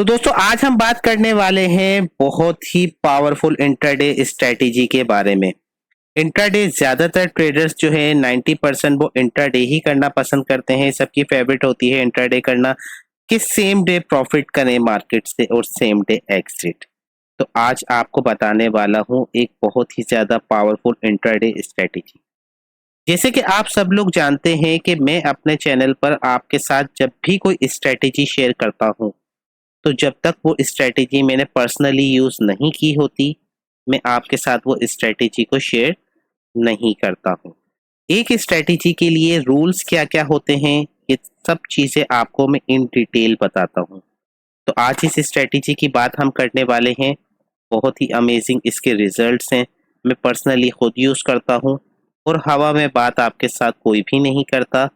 तो दोस्तों आज हम बात करने वाले हैं बहुत ही पावरफुल इंट्राडे स्ट्रेटेजी के बारे में। इंट्राडे ज्यादातर ट्रेडर्स जो है 90% वो इंट्राडे ही करना पसंद करते हैं। सबकी फेवरेट होती है इंट्राडे करना कि सेम डे प्रॉफिट करें मार्केट से और सेम डे एग्जिट। तो आज आपको बताने वाला हूँ एक बहुत ही ज्यादा पावरफुल इंट्राडे स्ट्रेटेजी। जैसे कि आप सब लोग जानते हैं कि मैं अपने चैनल पर आपके साथ जब भी कोई स्ट्रेटेजी शेयर करता हूँ तो जब तक वो स्ट्रेटेजी मैंने पर्सनली यूज नहीं की होती मैं आपके साथ वो स्ट्रेटेजी को शेयर नहीं करता हूँ। एक स्ट्रेटेजी के लिए रूल्स क्या क्या होते हैं ये सब चीजें आपको मैं इन डिटेल बताता हूँ। तो आज इस स्ट्रेटेजी की बात हम करने वाले हैं। बहुत ही अमेजिंग इसके रिजल्ट्स हैं। मैं पर्सनली खुद यूज करता हूँ और हवा में बात आपके साथ कोई भी नहीं करता।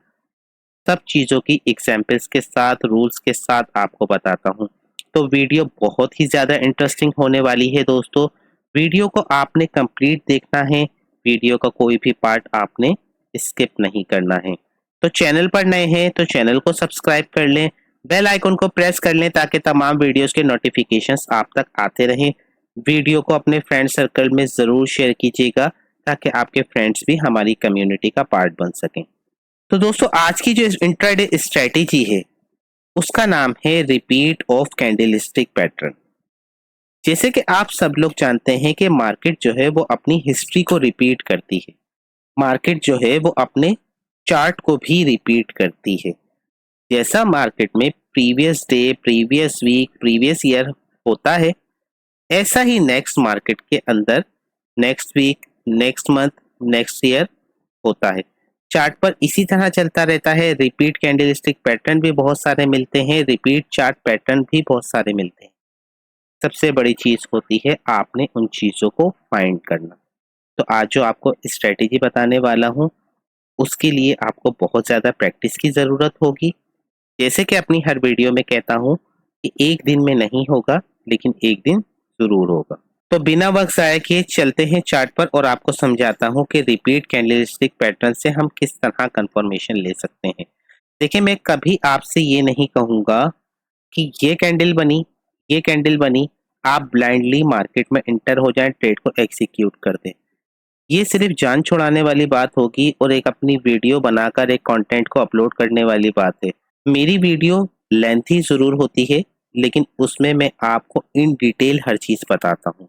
सब चीज़ों की एग्जाम्पल्स के साथ रूल्स के साथ आपको बताता हूँ। तो वीडियो बहुत ही ज़्यादा इंटरेस्टिंग होने वाली है दोस्तों। वीडियो को आपने कंप्लीट देखना है। वीडियो का कोई भी पार्ट आपने स्किप नहीं करना है। तो चैनल पर नए हैं तो चैनल को सब्सक्राइब कर लें, बेल आइकन को प्रेस कर लें ताकि तमाम वीडियोस के नोटिफिकेशंस आप तक आते रहें। वीडियो को अपने फ्रेंड सर्कल में ज़रूर शेयर कीजिएगा ताकि आपके फ्रेंड्स भी हमारी कम्युनिटी का पार्ट बन सकें। तो दोस्तों आज की जो इंट्राडे स्ट्रेटेजी है उसका नाम है रिपीट ऑफ कैंडलस्टिक पैटर्न। जैसे कि आप सब लोग जानते हैं कि मार्केट जो है वो अपनी हिस्ट्री को रिपीट करती है। मार्केट जो है वो अपने चार्ट को भी रिपीट करती है। जैसा मार्केट में previous day, previous week, previous year होता है ऐसा ही नेक्स्ट मार्केट के अंदर next week, next month, next year होता है। चार्ट पर इसी तरह चलता रहता है। रिपीट कैंडलस्टिक पैटर्न भी बहुत सारे मिलते हैं, रिपीट चार्ट पैटर्न भी बहुत सारे मिलते हैं। सबसे बड़ी चीज होती है आपने उन चीजों को फाइंड करना। तो आज जो आपको स्ट्रेटेजी बताने वाला हूँ उसके लिए आपको बहुत ज्यादा प्रैक्टिस की जरूरत होगी। जैसे कि अपनी हर वीडियो में कहता हूँ कि एक दिन में नहीं होगा लेकिन एक दिन जरूर होगा। तो बिना वक्त जाए किए चलते हैं चार्ट पर और आपको समझाता हूँ कि रिपीट कैंडलस्टिक पैटर्न से हम किस तरह कंफर्मेशन ले सकते हैं। देखिए मैं कभी आपसे ये नहीं कहूँगा कि ये कैंडल बनी, ये कैंडल बनी, आप ब्लाइंडली मार्केट में इंटर हो जाएं, ट्रेड को एग्जीक्यूट कर दें। ये सिर्फ जान छुड़ाने वाली बात होगी और एक अपनी वीडियो बनाकर एक कंटेंट को अपलोड करने वाली बात है। मेरी वीडियो लेंथी जरूर होती है लेकिन उसमें मैं आपको इन डिटेल हर चीज बताता हूँ।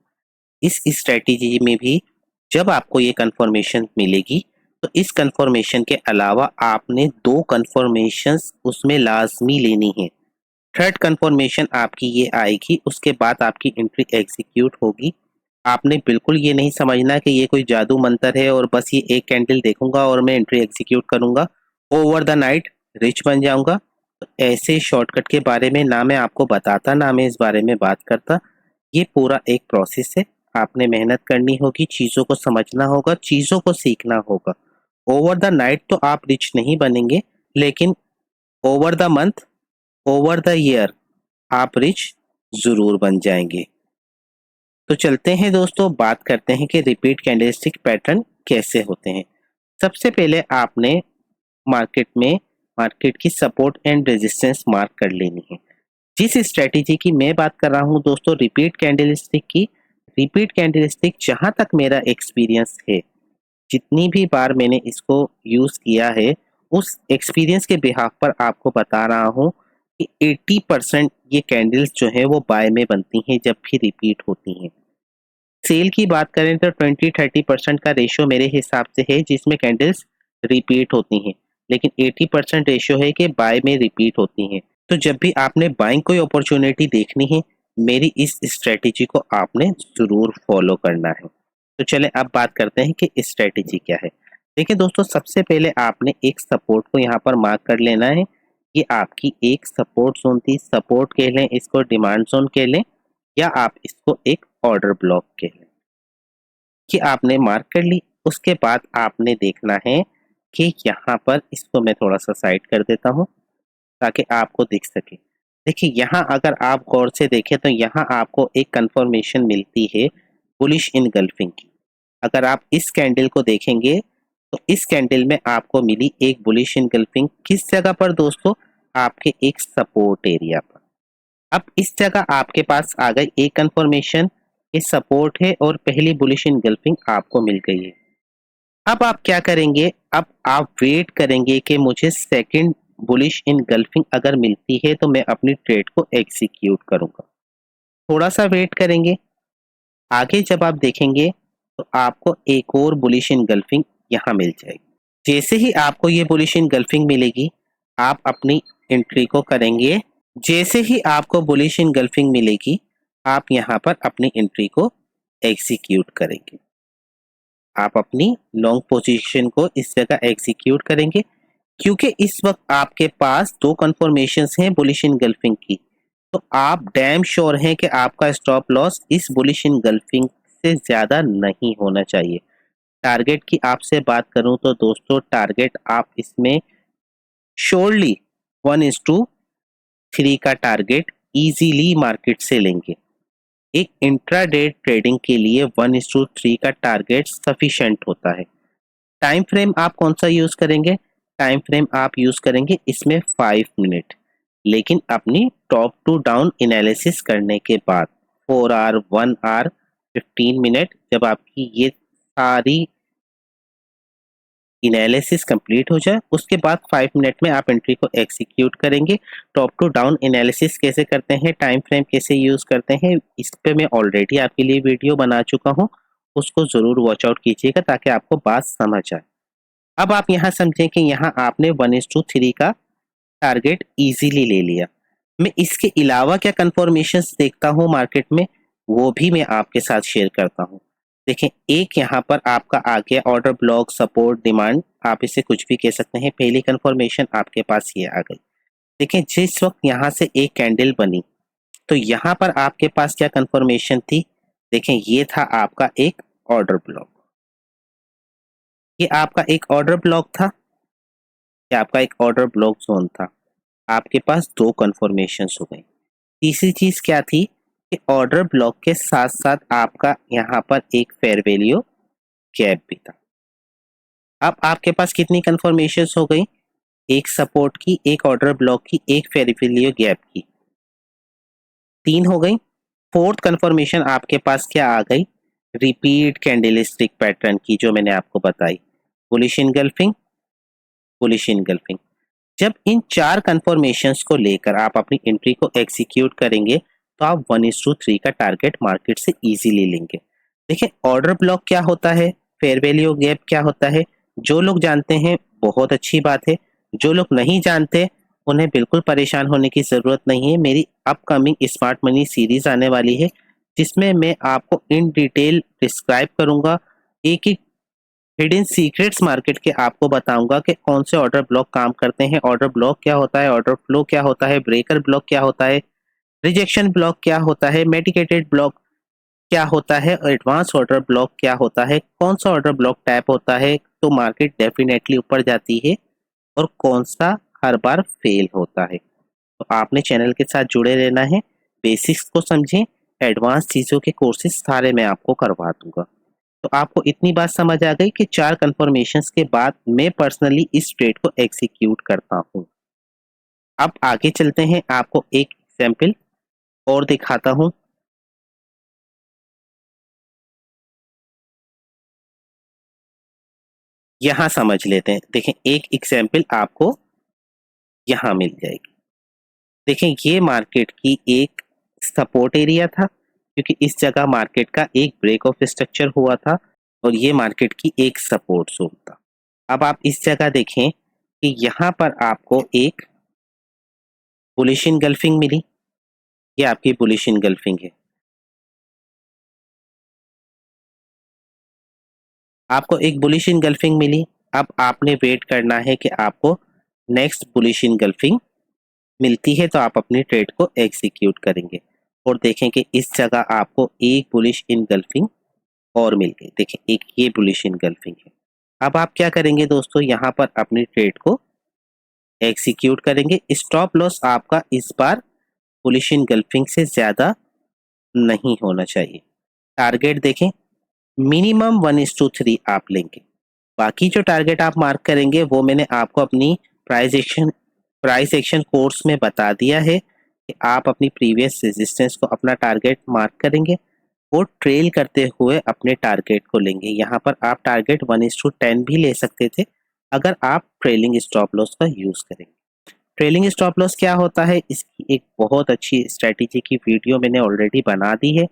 इस स्ट्रेटेजी में भी जब आपको ये कंफर्मेशन मिलेगी तो इस कंफर्मेशन के अलावा आपने 2 कंफर्मेशंस उसमें लाजमी लेनी है। थर्ड कंफर्मेशन आपकी ये आएगी, उसके बाद आपकी एंट्री एग्जीक्यूट होगी। आपने बिल्कुल ये नहीं समझना कि ये कोई जादू मंत्र है और बस ये एक कैंडल देखूंगा और मैं एंट्री एग्जीक्यूट करूंगा, ओवर द नाइट रिच बन जाऊंगा। तो ऐसे शॉर्टकट के बारे में ना मैं आपको बताता ना मैं इस बारे में बात करता। ये पूरा एक प्रोसेस है। आपने मेहनत करनी होगी, चीज़ों को समझना होगा, चीज़ों को सीखना होगा। ओवर द नाइट तो आप रिच नहीं बनेंगे लेकिन over the month, over the year आप रिच जरूर बन जाएंगे। तो चलते हैं दोस्तों, बात करते हैं कि रिपीट कैंडलस्टिक पैटर्न कैसे होते हैं। सबसे पहले आपने मार्केट में मार्केट की सपोर्ट एंड रेजिस्टेंस मार्क कर लेनी है। जिस स्ट्रेटेजी की मैं बात कर रहा हूं दोस्तों रिपीट कैंडलस्टिक की, रिपीट कैंडलस्टिक जहां तक मेरा एक्सपीरियंस है, जितनी भी बार मैंने इसको यूज किया है उस एक्सपीरियंस के बिहाफ पर आपको बता रहा हूँ कि 80% ये कैंडल्स जो है वो बाय में बनती हैं जब भी रिपीट होती हैं। सेल की बात करें तो 20-30% का रेशियो मेरे हिसाब से है जिसमें कैंडल्स रिपीट होती हैं, लेकिन 80% रेशियो है कि बाय में रिपीट होती हैं। तो जब भी आपने बाइंग कोई अपॉर्चुनिटी देखनी है मेरी इस स्ट्रेटेजी को आपने जरूर फॉलो करना है। तो चले अब बात करते हैं कि स्ट्रेटेजी क्या है। देखिए दोस्तों सबसे पहले आपने एक सपोर्ट को यहाँ पर मार्क कर लेना है। ये आपकी एक सपोर्ट जोन थी, सपोर्ट कह लें इसको, डिमांड जोन कह लें, या आप इसको एक ऑर्डर ब्लॉक कह लें। कि आपने मार्क कर ली, उसके बाद आपने देखना है कि यहाँ पर इसको मैं थोड़ा सा साइड कर देता हूँ ताकि आपको दिख सके। देखिए यहाँ अगर आप गौर से देखें तो यहाँ आपको एक कंफर्मेशन मिलती है बुलिश इनगल्फिंग की। अगर आप इस कैंडल को देखेंगे तो इस कैंडल में आपको मिली एक बुलिश इनगल्फिंग किस जगह पर दोस्तों, आपके एक सपोर्ट एरिया पर। अब इस जगह आपके पास आ गई एक कंफर्मेशन, ये सपोर्ट है और पहली बुलिश इनगल्फिंग आपको मिल गई है। अब आप क्या करेंगे, अब आप वेट करेंगे कि मुझे सेकंड बुलिश इनगल्फिंग अगर मिलती है तो मैं अपनी ट्रेड को एग्जीक्यूट करूंगा। थोड़ा सा वेट करेंगे, आगे जब आप देखेंगे तो आपको एक और बुलिश इनगल्फिंग यहाँ मिल जाएगी। जैसे ही आपको ये बुलिश इनगल्फिंग मिलेगी, आप अपनी एंट्री को करेंगे। जैसे ही आपको बुलिश इनगल्फिंग मिलेगी, आप यहाँ पर अपनी एंट्री को एग्जीक्यूट करेंगे। आप अपनी लॉन्ग पोजीशन को इस जगह एग्जीक्यूट करेंगे, क्योंकि इस वक्त आपके पास दो कंफर्मेशंस हैं बुलिश इनगल्फिंग की। तो आप डैम श्योर हैं कि आपका स्टॉप लॉस इस बुलिश इनगल्फिंग से ज्यादा नहीं होना चाहिए। टारगेट की आपसे बात करूं तो दोस्तों, टारगेट आप इसमें श्योरली 1:3 का टारगेट इजीली मार्केट से लेंगे। एक इंट्राडे ट्रेडिंग के लिए 1:3 का टारगेट सफिशिएंट होता है। टाइम फ्रेम आप कौन सा यूज करेंगे? टाइम फ्रेम आप यूज करेंगे इसमें 5 मिनट, लेकिन अपनी टॉप टू डाउन एनालिसिस करने के बाद 4 आवर, 1 आवर, 15 मिनट, जब आपकी ये सारी एनालिसिस कंप्लीट हो जाए उसके बाद 5 मिनट में आप एंट्री को एग्जीक्यूट करेंगे। टॉप टू डाउन एनालिसिस कैसे करते हैं, टाइम फ्रेम कैसे यूज करते हैं, इस पे मैं ऑलरेडी आपके लिए वीडियो बना चुका हूँ, उसको जरूर वॉच आउट कीजिएगा ताकि आपको बात समझ आए। अब आप यहाँ समझें कि यहाँ आपने 1:3 का टारगेट इजीली ले लिया। मैं इसके अलावा क्या कंफर्मेशंस देखता हूँ मार्केट में, वो भी मैं आपके साथ शेयर करता हूँ। देखें, एक यहाँ पर आपका आ गया ऑर्डर ब्लॉक, सपोर्ट, डिमांड, आप इसे कुछ भी कह सकते हैं। पहली कंफर्मेशन आपके पास ये आ गई। देखें, जिस वक्त यहाँ से एक कैंडल बनी तो यहाँ पर आपके पास क्या कंफर्मेशन थी? देखें, ये था आपका एक ऑर्डर ब्लॉक, ये आपका एक ऑर्डर ब्लॉक था, ये आपका एक ऑर्डर ब्लॉक जोन था। आपके पास दो कंफर्मेशंस हो गई। तीसरी चीज क्या थी कि ऑर्डर ब्लॉक के साथ साथ आपका यहाँ पर एक फेयर वैल्यू गैप भी था। अब आपके पास कितनी कंफर्मेशंस हो गई? एक सपोर्ट की, एक ऑर्डर ब्लॉक की, एक फेयर वैल्यू गैप की, 3 हो गई। फोर्थ कंफर्मेशन आपके पास क्या आ गई? रिपीट कैंडलस्टिक पैटर्न की, जो मैंने आपको बताई, बुलिश इनगल्फिंग, बुलिश इनगल्फिंग। जब इन 4 कंफर्मेशंस को लेकर आप अपनी एंट्री को एग्जीक्यूट करेंगे तो आप 1:3 का टारगेट मार्केट से इजीली लेंगे। देखिए, ऑर्डर ब्लॉक क्या होता है, फेयर वैल्यू गैप क्या होता है, जो लोग जानते हैं बहुत अच्छी बात है, जो लोग नहीं जानते उन्हें बिल्कुल परेशान होने की जरूरत नहीं है। मेरी अपकमिंग स्मार्ट मनी सीरीज आने वाली है जिसमें मैं आपको इन डिटेल डिस्क्राइब करूंगा, एक एक हिडन सीक्रेट्स मार्केट के आपको बताऊंगा कि कौन से ऑर्डर ब्लॉक काम करते हैं, ऑर्डर ब्लॉक क्या होता है, ऑर्डर फ्लो क्या होता है, ब्रेकर ब्लॉक क्या होता है, रिजेक्शन ब्लॉक क्या होता है, मेडिकेटेड ब्लॉक क्या होता है, एडवांस ऑर्डर ब्लॉक क्या होता है, कौन सा ऑर्डर ब्लॉक टैप होता है तो मार्केट डेफिनेटली ऊपर जाती है और कौन सा हर बार फेल होता है। तो आपने चैनल के साथ जुड़े रहना है, बेसिक्स को समझें, एडवांस चीज़ों के कोर्सेज सारे मैं आपको करवा दूंगा। तो आपको इतनी बात समझ आ गई कि 4 कंफर्मेशंस के बाद मैं पर्सनली इस ट्रेड को एग्जीक्यूट करता हूँ। अब आगे चलते हैं, आपको एक एग्जाम्पल और दिखाता हूँ। यहाँ समझ लेते हैं। देखें, एक एग्जाम्पल आपको यहाँ मिल जाएगी। देखें, ये मार्केट की एक सपोर्ट एरिया था, क्योंकि इस जगह मार्केट का एक ब्रेक ऑफ स्ट्रक्चर हुआ था और ये मार्केट की एक सपोर्ट जोन था। अब आप इस जगह देखें कि यहाँ पर आपको एक बुलिश इनगल्फिंग मिली, ये आपकी बुलिश इनगल्फिंग है। आपको एक बुलिश इनगल्फिंग मिली, अब आपने वेट करना है कि आपको नेक्स्ट बुलिश इनगल्फिंग मिलती है तो आप अपनी ट्रेड को एग्जीक्यूट करेंगे। और देखें कि इस जगह आपको एक बुलिश इनगल्फिंग और मिल गई। देखें, एक ये बुलिश इनगल्फिंग है। अब आप क्या करेंगे दोस्तों, यहाँ पर अपनी ट्रेड को एग्जीक्यूट करेंगे। स्टॉप लॉस आपका इस बार बुलिश इनगल्फिंग से ज्यादा नहीं होना चाहिए। टारगेट देखें, मिनिमम 1:3 आप लेंगे। बाकी जो टारगेट आप मार्क करेंगे वो मैंने आपको अपनी प्राइस एक्शन कोर्स में बता दिया है कि आप अपनी प्रीवियस रेजिस्टेंस को अपना टारगेट मार्क करेंगे और ट्रेल करते हुए अपने टारगेट को लेंगे। यहाँ पर आप टारगेट 1:10 भी ले सकते थे अगर आप ट्रेलिंग स्टॉप लॉस का यूज करेंगे। ट्रेलिंग स्टॉप लॉस क्या होता है, इसकी एक बहुत अच्छी स्ट्रेटेजी की वीडियो मैंने ऑलरेडी बना दी है।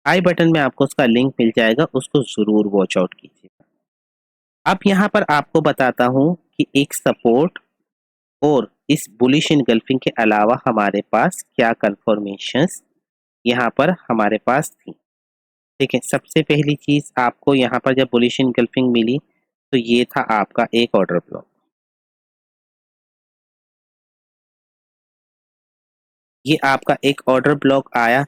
आई बटन में आपको उसका लिंक मिल जाएगा, उसको जरूर वॉच आउट कीजिएगा। अब यहाँ पर आपको बताता हूँ कि एक सपोर्ट और इस बुलिश इनगल्फिंग के अलावा हमारे पास क्या कंफर्मेशंस यहाँ पर हमारे पास थी। ठीक है, सबसे पहली चीज आपको यहाँ पर जब बुलिश इनगल्फिंग मिली तो ये था आपका एक ऑर्डर ब्लॉक। ये आपका एक ऑर्डर ब्लॉक आया,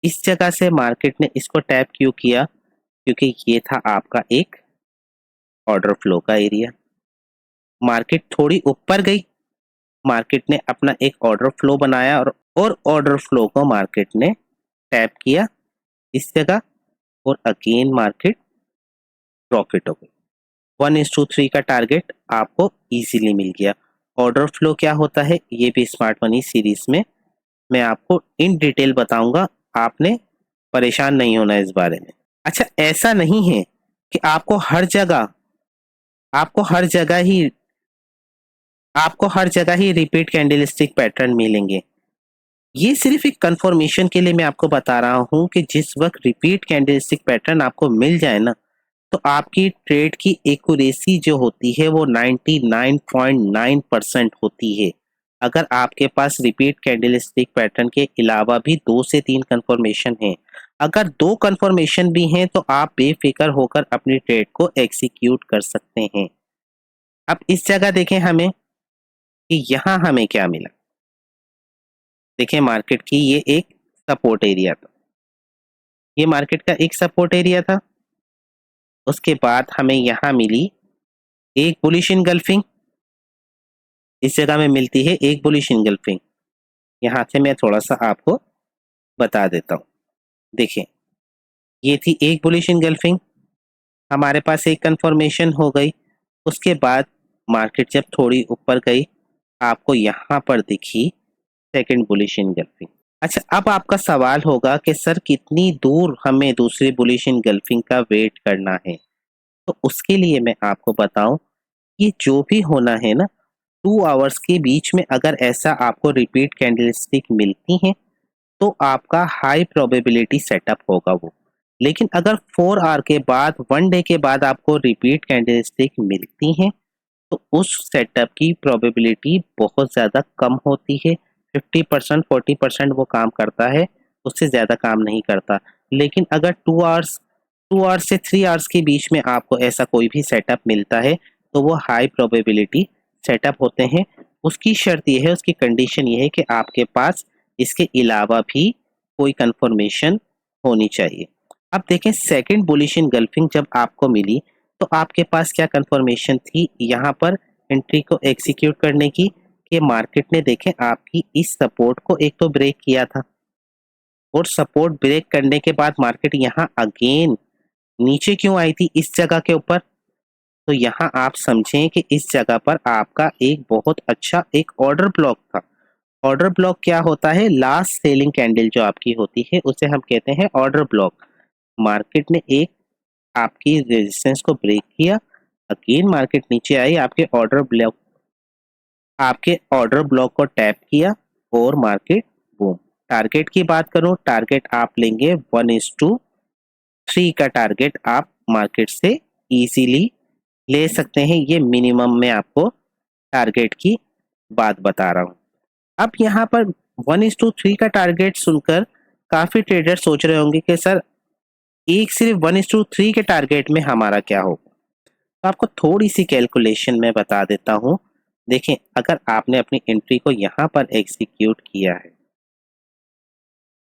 इस जगह से मार्केट ने इसको टैप क्यों किया, क्योंकि ये था आपका एक ऑर्डर फ्लो का एरिया। मार्केट थोड़ी ऊपर गई, मार्केट ने अपना एक ऑर्डर फ्लो बनाया और ऑर्डर फ्लो को मार्केट ने टैप किया इस जगह और अगेन मार्केट प्रॉफिट हो गई। 1:3 का टारगेट आपको इजीली मिल गया। ऑर्डर फ्लो क्या होता है ये भी स्मार्ट मनी सीरीज में मैं आपको इन डिटेल बताऊंगा, आपने परेशान नहीं होना इस बारे में। अच्छा, ऐसा नहीं है कि आपको हर जगह ही आपको हर जगह ही रिपीट कैंडलस्टिक पैटर्न मिलेंगे। ये सिर्फ एक कंफर्मेशन के लिए मैं आपको बता रहा हूँ कि जिस वक्त रिपीट कैंडलस्टिक पैटर्न आपको मिल जाए ना, तो आपकी ट्रेड की एक्यूरेसी जो होती है वो 99.9% होती है। अगर आपके पास रिपीट कैंडलस्टिक पैटर्न के अलावा भी 2 से 3 कंफर्मेशन हैं, अगर 2 कंफर्मेशन भी हैं तो आप बेफिक्र होकर अपनी ट्रेड को एग्जीक्यूट कर सकते हैं। अब इस जगह देखें हमें कि यहाँ हमें क्या मिला। देखें मार्केट की ये एक सपोर्ट एरिया था, ये मार्केट का एक सपोर्ट एरिया था। उसके बाद हमें यहाँ मिली एक बुलिश इनगल्फिंग, इस जगह में मिलती है एक बुलिश इनगल्फिंग। यहाँ से मैं थोड़ा सा आपको बता देता हूँ। देखें ये थी एक बुलिश इनगल्फिंग, हमारे पास एक कंफर्मेशन हो गई। उसके बाद मार्केट जब थोड़ी ऊपर गई आपको यहाँ पर दिखी सेकंड बुलिश इनगल्फिंग। अच्छा, अब आपका सवाल होगा कि सर कितनी दूर हमें दूसरी बुलिश इनगल्फिंग का वेट करना है। तो उसके लिए मैं आपको बताऊं, ये जो भी होना है ना, 2 आवर्स के बीच में अगर ऐसा आपको रिपीट कैंडलस्टिक मिलती है तो आपका हाई प्रोबेबिलिटी सेटअप होगा वो। लेकिन अगर 4 आवर के बाद 1 डे के बाद आपको रिपीट कैंडलस्टिक मिलती हैं तो उस सेटअप की प्रोबेबिलिटी बहुत ज़्यादा कम होती है। 50% 40% वो काम करता है, उससे ज़्यादा काम नहीं करता। लेकिन अगर 2 आवर्स से 3 आवर्स के बीच में आपको ऐसा कोई भी सेटअप मिलता है तो वो हाई प्रोबेबिलिटी सेटअप होते हैं। उसकी शर्त यह है, उसकी कंडीशन ये है कि आपके पास इसके अलावा भी कोई कंफर्मेशन होनी चाहिए। अब देखें सेकंड बुलिश इनगल्फिंग जब आपको मिली तो आपके पास क्या कंफर्मेशन थी यहाँ पर एंट्री को एग्जीक्यूट करने की, कि मार्केट ने देखें आपकी इस सपोर्ट को एक तो ब्रेक किया था और सपोर्ट ब्रेक करने के बाद मार्केट यहाँ अगेन नीचे क्यों आई थी इस जगह के ऊपर। तो यहाँ आप समझें कि इस जगह पर आपका एक बहुत अच्छा एक ऑर्डर ब्लॉक था। ऑर्डर ब्लॉक क्या होता है, लास्ट सेलिंग कैंडल जो आपकी होती है उसे हम कहते हैं ऑर्डर ब्लॉक। मार्केट ने एक आपकी रेजिस्टेंस को ब्रेक किया, अगेन मार्केट नीचे आई, आपके ऑर्डर ब्लॉक को टैप किया और मार्केट बूम। टारगेट की बात करूं, टारगेट आप लेंगे 1:3 का टारगेट आप मार्केट से इजीली ले सकते हैं। ये मिनिमम में आपको टारगेट की बात बता रहा हूं। अब यहाँ पर 1:3 का टारगेट सुनकर काफी ट्रेडर सोच रहे होंगे कि सर एक सिर्फ 1:3 के टारगेट में हमारा क्या होगा। तो आपको थोड़ी सी कैलकुलेशन में बता देता हूँ। देखें अगर आपने अपनी एंट्री को यहाँ पर एग्जीक्यूट किया है,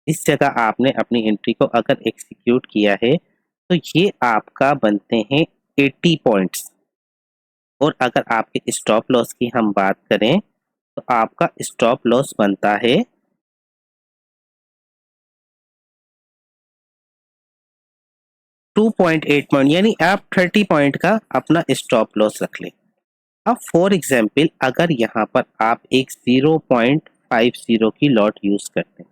इस जगह आपने अपनी एंट्री को अगर एग्जीक्यूट किया है तो ये आपका बनते हैं 80 पॉइंट्स। और अगर आपके स्टॉप लॉस की हम बात करें तो आपका स्टॉप लॉस बनता है 2.8 पॉइंट, यानी आप 30 पॉइंट का अपना स्टॉप लॉस रख लें। अब फॉर एग्जाम्पल अगर यहाँ पर आप एक 0.5 0.50 की लॉट यूज करते हैं,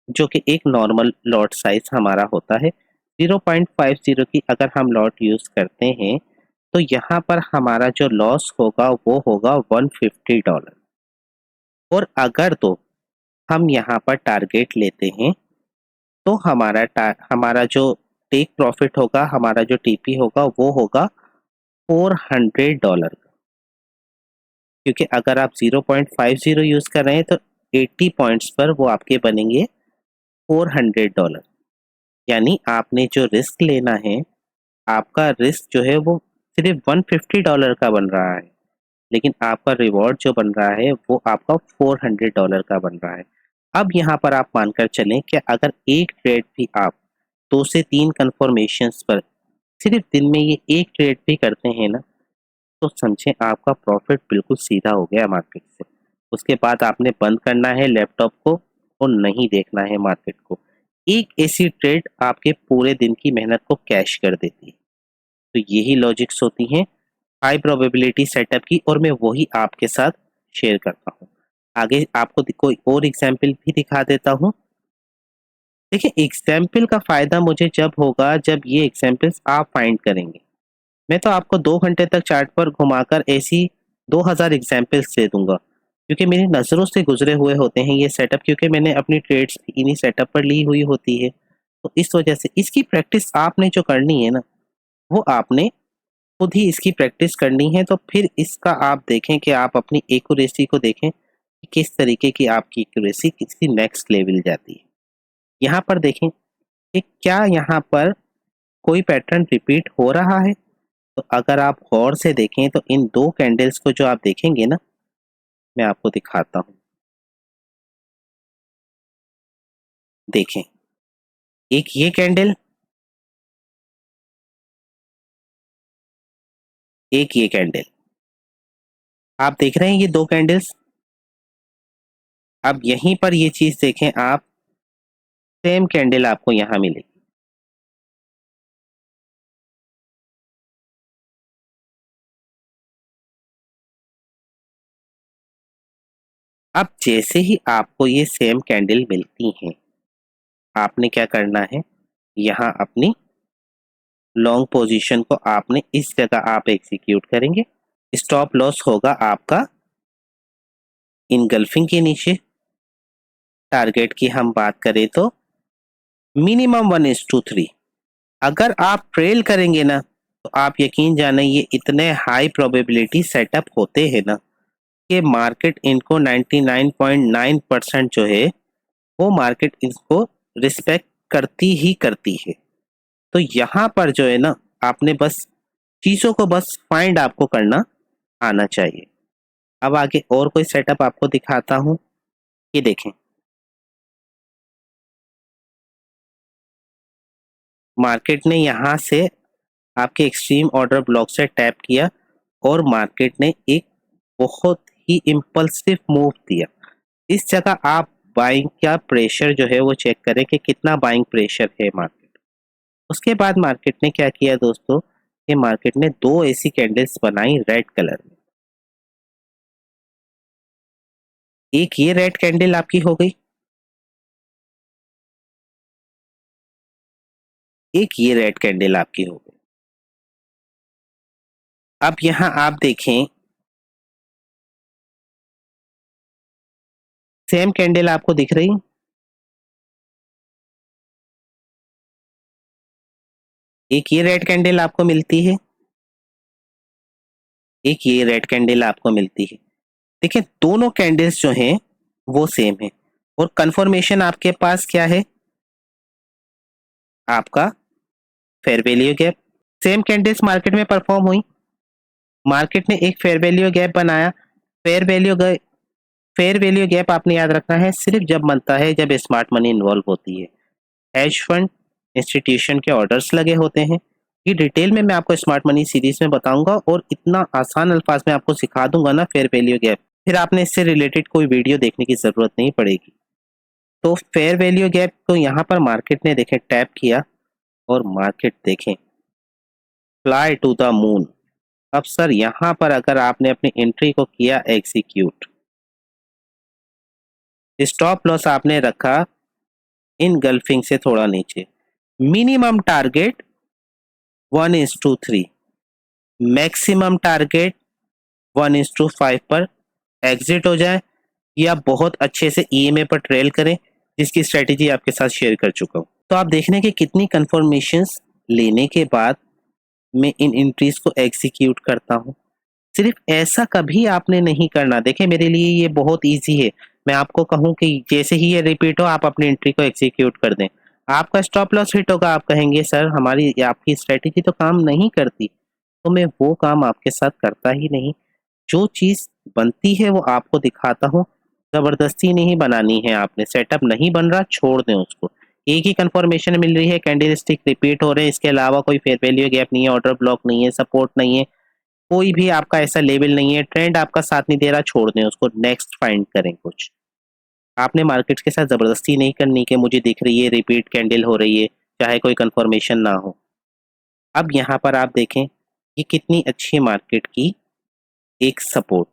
जो कि एक नॉर्मल लॉट साइज हमारा होता है। 0.50 की अगर हम लॉट यूज करते हैं तो यहाँ पर हमारा जो लॉस होगा वो होगा $150। और अगर तो हम यहाँ पर टारगेट लेते हैं तो हमारा जो टेक प्रॉफिट होगा, हमारा जो टीपी होगा वो होगा $400, क्योंकि अगर आप 0.50 यूज कर रहे हैं तो 80 पॉइंट्स पर वो आपके बनेंगे $400। यानी आपने जो रिस्क लेना है, आपका रिस्क जो है वो सिर्फ $150 का बन रहा है, लेकिन आपका रिवॉर्ड जो बन रहा है वो आपका $400 का बन रहा है। अब यहाँ पर आप मानकर चलें कि अगर एक ट्रेड भी आप 2 से 3 कंफर्मेशंस पर सिर्फ दिन में ये एक ट्रेड भी करते हैं ना, तो समझें आपका प्रॉफिट बिल्कुल सीधा हो गया मार्केट से। उसके बाद आपने बंद करना है लैपटॉप को और नहीं देखना है मार्केट को। एक ऐसी ट्रेड आपके पूरे दिन की मेहनत को कैश कर देती है। तो यही लॉजिक्स होती हैं हाई प्रोबेबिलिटी सेटअप की, और मैं वही आपके साथ शेयर करता हूँ। आगे आपको कोई और एग्जाम्पल भी दिखा देता हूँ। देखिए, एग्जाम्पल का फायदा मुझे जब होगा जब ये एग्जाम्पल्स आप फाइंड करेंगे। मैं तो आपको 2 घंटे तक चार्ट पर घुमाकर ऐसी 2000 एग्जाम्पल्स दे दूंगा, क्योंकि मेरी नज़रों से गुजरे हुए होते हैं ये सेटअप, क्योंकि मैंने अपनी ट्रेड्स इन्हीं सेटअप पर ली हुई होती है। तो इस वजह से इसकी प्रैक्टिस आपने जो करनी है ना, वो आपने खुद ही इसकी प्रैक्टिस करनी है। तो फिर इसका आप देखें कि आप अपनी एक्यूरेसी को देखें कि किस तरीके की आपकी एक्यूरेसी किसी नेक्स्ट लेवल जाती है। यहाँ पर देखें कि क्या यहाँ पर कोई पैटर्न रिपीट हो रहा है। तो अगर आप गौर से देखें तो इन 2 कैंडल्स को जो आप देखेंगे ना, मैं आपको दिखाता हूँ। देखें, एक ये कैंडल, एक ये कैंडल, आप देख रहे हैं ये 2 कैंडल्स। अब यहीं पर ये चीज देखें आप, सेम कैंडल आपको यहाँ मिलेगी। अब जैसे ही आपको ये सेम कैंडल मिलती हैं, आपने क्या करना है, यहाँ अपनी लॉन्ग पोजीशन को आपने इस जगह आप एग्जीक्यूट करेंगे। स्टॉप लॉस होगा आपका इनगल्फिंग के नीचे। टारगेट की हम बात करें तो मिनिमम 1:3। अगर आप ट्रेल करेंगे ना, तो आप यकीन जाने ये इतने हाई प्रोबेबिलिटी सेटअप होते हैं ना कि मार्केट इनको 99.9% जो है वो मार्केट इसको रिस्पेक्ट करती ही करती है। तो यहाँ पर जो है ना, आपने बस चीज़ों को बस फाइंड आपको करना आना चाहिए। अब आगे और कोई सेटअप आपको दिखाता हूँ। ये देखें, मार्केट ने यहाँ से आपके एक्सट्रीम ऑर्डर ब्लॉक से टैप किया और मार्केट ने एक बहुत ही इम्पल्सिव मूव दिया। इस जगह आप बाइंग का प्रेशर जो है वो चेक करें कि कितना बाइंग प्रेशर है मार्केट। उसके बाद मार्केट ने क्या किया दोस्तों, कि मार्केट ने 2 ऐसी कैंडल्स बनाई रेड कलर में। एक ये रेड कैंडल आपकी हो गई, एक ये रेड कैंडल आपकी हो गई। अब यहाँ आप देखें, सेम कैंडल आपको दिख रही, एक ये रेड कैंडल आपको मिलती है, एक ये रेड कैंडल आपको मिलती है। देखिए, दोनों कैंडल्स जो हैं वो सेम है, और कंफर्मेशन आपके पास क्या है, आपका fair value gap. Same candles market में परफॉर्म हुई, मार्केट ने एक फेयर वैल्यू गैप बनाया। Fair value fair value gap आपने याद रखना है सिर्फ जब बनता है जब स्मार्ट मनी इन्वॉल्व होती है, हेज फंड इंस्टीट्यूशन के ऑर्डर्स लगे होते हैं। ये डिटेल में मैं आपको स्मार्ट मनी सीरीज में बताऊंगा, और इतना आसान अल्फाज में आपको सिखा दूंगा ना फेयर वैल्यू गैप, फिर आपने इससे रिलेटेड कोई वीडियो देखने की जरूरत नहीं पड़ेगी। तो फेयर वैल्यू गैप को यहाँ पर मार्केट ने देखें टैप किया, और मार्केट देखें फ्लाई टू द मून। अब सर यहाँ पर अगर आपने अपनी एंट्री को किया एग्जीक्यूट, स्टॉप लॉस आपने रखा इनगल्फिंग से थोड़ा नीचे। मिनिमम टारगेट 1:3, मैक्सिमम टारगेट 1:5 पर एग्जिट हो जाए या बहुत अच्छे से ईएमए पर ट्रेल करें, जिसकी स्ट्रेटेजी आपके साथ शेयर कर चुका हूँ। तो आप देख रहे हैं कि कितनी कंफर्मेशंस लेने के बाद मैं इन एंट्रीज को एग्जीक्यूट करता हूँ। सिर्फ ऐसा कभी आपने नहीं करना। देखिए मेरे लिए ये बहुत इजी है। मैं आपको कहूँ कि जैसे ही ये रिपीट हो आप अपनी एंट्री को एग्जीक्यूट कर दें, आपका स्टॉप लॉस हिट होगा, आप कहेंगे सर हमारी आपकी स्ट्रेटेजी तो काम नहीं करती। तो मैं वो काम आपके साथ करता ही नहीं। जो चीज बनती है वो आपको दिखाता हूँ। जबरदस्ती नहीं बनानी है आपने। सेटअप नहीं बन रहा, छोड़ दें उसको। एक ही कंफर्मेशन मिल रही है, कैंडल स्टिक रिपीट हो रहे हैं, इसके अलावा कोई फेयर वैल्यू गैप नहीं है, ऑर्डर ब्लॉक नहीं है, सपोर्ट नहीं है, कोई भी आपका ऐसा लेवल नहीं है, ट्रेंड आपका साथ नहीं दे रहा, छोड़ दें उसको। नेक्स्ट फाइंड करें कुछ। आपने मार्केट्स के साथ जबरदस्ती नहीं करनी कि मुझे दिख रही है रिपीट कैंडल हो रही है, चाहे कोई कंफर्मेशन ना हो। अब यहाँ पर आप देखें कि कितनी अच्छी मार्केट की एक सपोर्ट।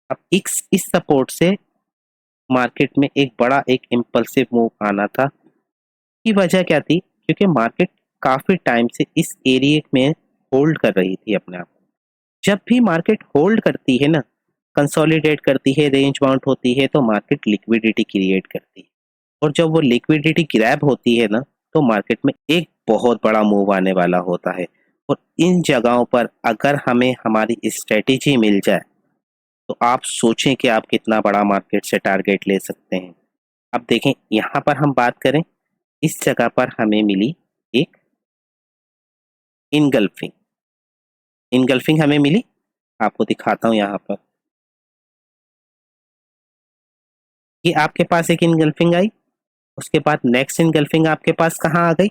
अब इस सपोर्ट से मार्केट में एक बड़ा एक इम्पल्सिव मूव आना था। की वजह क्या थी? क्योंकि मार्केट काफी टाइम से इस एरिया में होल्ड कर रही थी अपने आप को। जब भी मार्केट होल्ड करती है ना, कंसोलिडेट करती है, रेंज बाउंड होती है, तो मार्केट लिक्विडिटी क्रिएट करती है। और जब वो लिक्विडिटी ग्रैब होती है ना, तो मार्केट में एक बहुत बड़ा मूव आने वाला होता है। और इन जगहों पर अगर हमें हमारी स्ट्रेटेजी मिल जाए तो आप सोचें कि आप कितना बड़ा मार्केट से टारगेट ले सकते हैं। अब देखें यहाँ पर हम बात करें, इस जगह पर हमें मिली एक इनगल्फिंग। इनगल्फिंग हमें मिली, आपको दिखाता हूँ यहाँ पर। ये आपके पास एक इनगल्फिंग आई, उसके बाद नेक्स्ट इनगल्फिंग आपके पास कहाँ आ गई?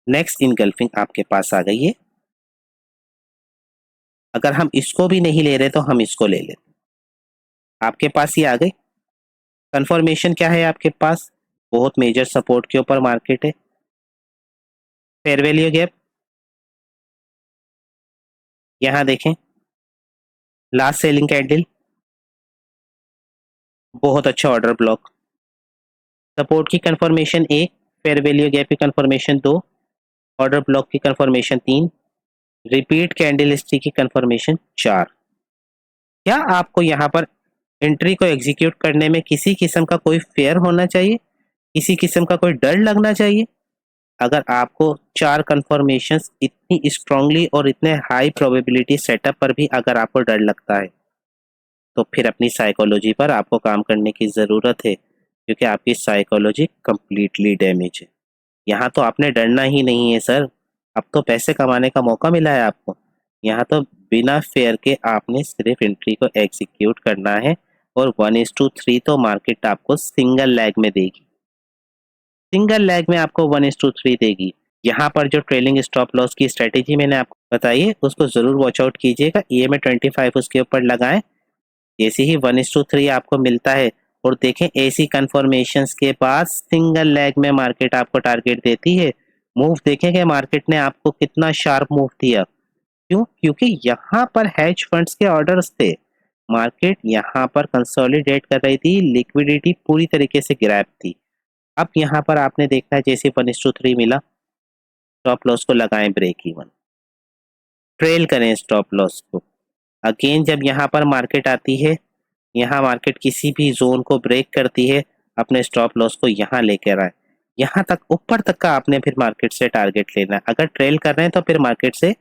नेक्स्ट इनगल्फिंग आपके पास आ गई है। अगर हम इसको भी नहीं ले रहे तो हम इसको ले लेते, आपके पास ये आ गई। कंफर्मेशन क्या है आपके पास? बहुत मेजर सपोर्ट के ऊपर मार्केट है। फेयर वैल्यू गैप यहाँ देखें, लास्ट सेलिंग कैंडल, बहुत अच्छा ऑर्डर ब्लॉक। सपोर्ट की कंफर्मेशन 1, फेयर वैल्यू गैप की कंफर्मेशन 2, ऑर्डर ब्लॉक की कंफर्मेशन 3, रिपीट कैंडल स्टिक की कंफर्मेशन 4। क्या आपको यहाँ पर एंट्री को एग्जीक्यूट करने में किसी किस्म का कोई फेयर होना चाहिए? किसी किस्म का कोई डर लगना चाहिए? अगर आपको 4 कंफर्मेशंस इतनी स्ट्रांगली और इतने हाई प्रोबेबिलिटी सेटअप पर भी अगर आपको डर लगता है, तो फिर अपनी साइकोलॉजी पर आपको काम करने की ज़रूरत है, क्योंकि आपकी साइकोलॉजी कंप्लीटली डैमेज है। यहाँ तो आपने डरना ही नहीं है सर। अब तो पैसे कमाने का मौका मिला है आपको। यहाँ तो बिना फेयर के आपने सिर्फ एंट्री को एग्जीक्यूट करना है। और 1:3 तो मार्केट आपको सिंगल लेग में देगी। सिंगल लेग में आपको 1:3 देगी। यहाँ पर जो ट्रेलिंग स्टॉप लॉस की स्ट्रेटेजी मैंने आपको बताई है, उसको जरूर वॉच आउट कीजिएगा। EMA 25 उसके ऊपर लगाएं। जैसे ही 1:3 आपको मिलता है, और देखें ऐसी कंफर्मेशंस के बाद सिंगल लेग में मार्केट आपको टारगेट देती है। मूव देखें कि मार्केट ने आपको कितना शार्प मूव दिया। क्यों? क्योंकि यहाँ पर हेज फंड्स के ऑर्डर्स थे। मार्केट यहाँ पर कंसोलिडेट कर रही थी, लिक्विडिटी पूरी तरीके से ग्रैब थी। अब यहाँ पर आपने देखा है जैसे 1:3 मिला, स्टॉप लॉस को लगाएं ब्रेक इवन, ट्रेल करें स्टॉप लॉस को। अगेन जब यहाँ पर मार्केट आती है, यहाँ मार्केट किसी भी जोन को ब्रेक करती है, अपने स्टॉप लॉस को यहाँ लेकर आए। यहाँ तक ऊपर तक का आपने फिर मार्केट से टारगेट लेना है। अगर ट्रेल कर रहे हैं तो फिर मार्केट से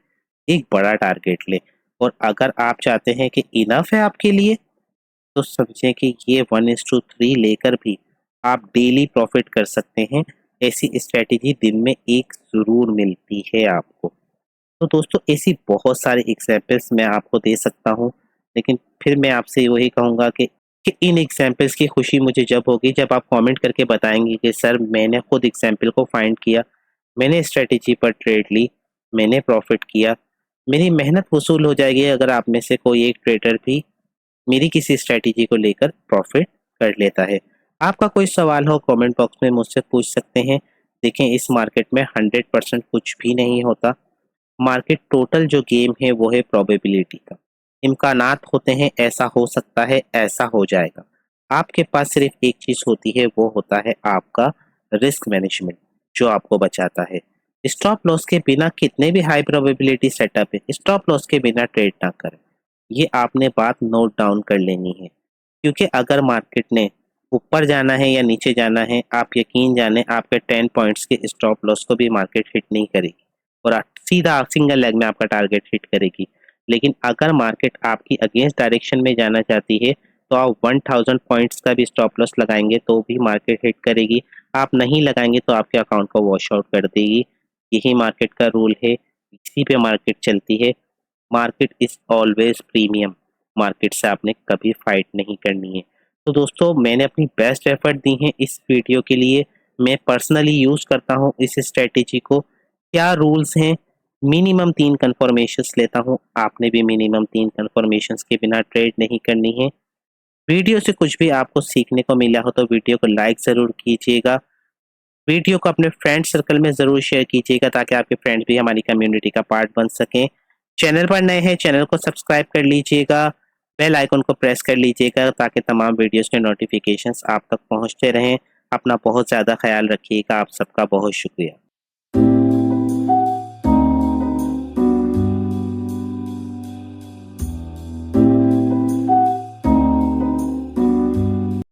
एक बड़ा टारगेट ले। और अगर आप चाहते हैं कि इनफ है आपके लिए, तो समझें कि ये 1:3 लेकर भी आप डेली प्रॉफिट कर सकते हैं। ऐसी स्ट्रेटेजी दिन में एक जरूर मिलती है आपको। तो दोस्तों ऐसी बहुत सारी एग्जाम्पल्स मैं आपको दे सकता हूँ, लेकिन फिर मैं आपसे वही कहूँगा कि इन एग्जाम्पल्स की खुशी मुझे जब होगी जब आप कमेंट करके बताएंगे कि सर मैंने खुद एग्जाम्पल को फाइंड किया, मैंने स्ट्रेटेजी पर ट्रेड ली, मैंने प्रॉफिट किया। मेरी मेहनत वसूल हो जाएगी अगर आप में से कोई एक ट्रेडर भी मेरी किसी स्ट्रेटेजी को लेकर प्रॉफिट कर लेता है। आपका कोई सवाल हो कमेंट बॉक्स में मुझसे पूछ सकते हैं। देखें इस मार्केट में 100% कुछ भी नहीं होता। मार्केट टोटल जो गेम है वो है प्रोबेबिलिटी का। इम्कानात होते हैं, ऐसा हो सकता है, ऐसा हो जाएगा। आपके पास सिर्फ एक चीज़ होती है, वो होता है आपका रिस्क मैनेजमेंट, जो आपको बचाता है। स्टॉप लॉस के बिना कितने भी हाई प्रोबेबिलिटी सेटअप है, स्टॉप लॉस के बिना ट्रेड ना करें। ये आपने बात नोट डाउन कर लेनी है, क्योंकि अगर मार्केट ने ऊपर जाना है या नीचे जाना है, आप यकीन जाने आपके 10 पॉइंट्स के स्टॉप लॉस को भी मार्केट हिट नहीं करेगी और सीधा सिंगल लेग में आपका टारगेट हिट करेगी। लेकिन अगर मार्केट आपकी अगेंस्ट डायरेक्शन में जाना चाहती है, तो आप 1000 पॉइंट्स का भी स्टॉप लॉस लगाएंगे तो भी मार्केट हिट करेगी। आप नहीं लगाएंगे तो आपके अकाउंट को वॉश आउट कर देगी। यही मार्केट का रूल है, इसी पे मार्केट चलती है। Market is always premium. Market से आपने कभी फाइट नहीं करनी है। तो दोस्तों, मैंने अपनी बेस्ट एफर्ट दी है इस वीडियो के लिए। मैं पर्सनली यूज करता हूँ इस स्ट्रेटेजी को। क्या रूल्स हैं? मिनिमम 3 कन्फर्मेशंस लेता हूँ। आपने भी मिनिमम 3 कन्फर्मेशंस के बिना ट्रेड नहीं करनी है। वीडियो से कुछ भी आपको सीखने को मिला हो तो वीडियो को लाइक ज़रूर कीजिएगा। वीडियो को अपने फ्रेंड सर्कल में ज़रूर शेयर कीजिएगा, ताकि आपके फ्रेंड्स भी हमारी कम्युनिटी का पार्ट बन सकें। चैनल पर नए हैं, चैनल को सब्सक्राइब कर लीजिएगा। बेल आइकन को प्रेस कर लीजिएगा, ताकि तमाम वीडियोस के नोटिफिकेशंस आप तक पहुंचते रहें। अपना बहुत ज़्यादा ख्याल रखिएगा। आप सबका बहुत शुक्रिया।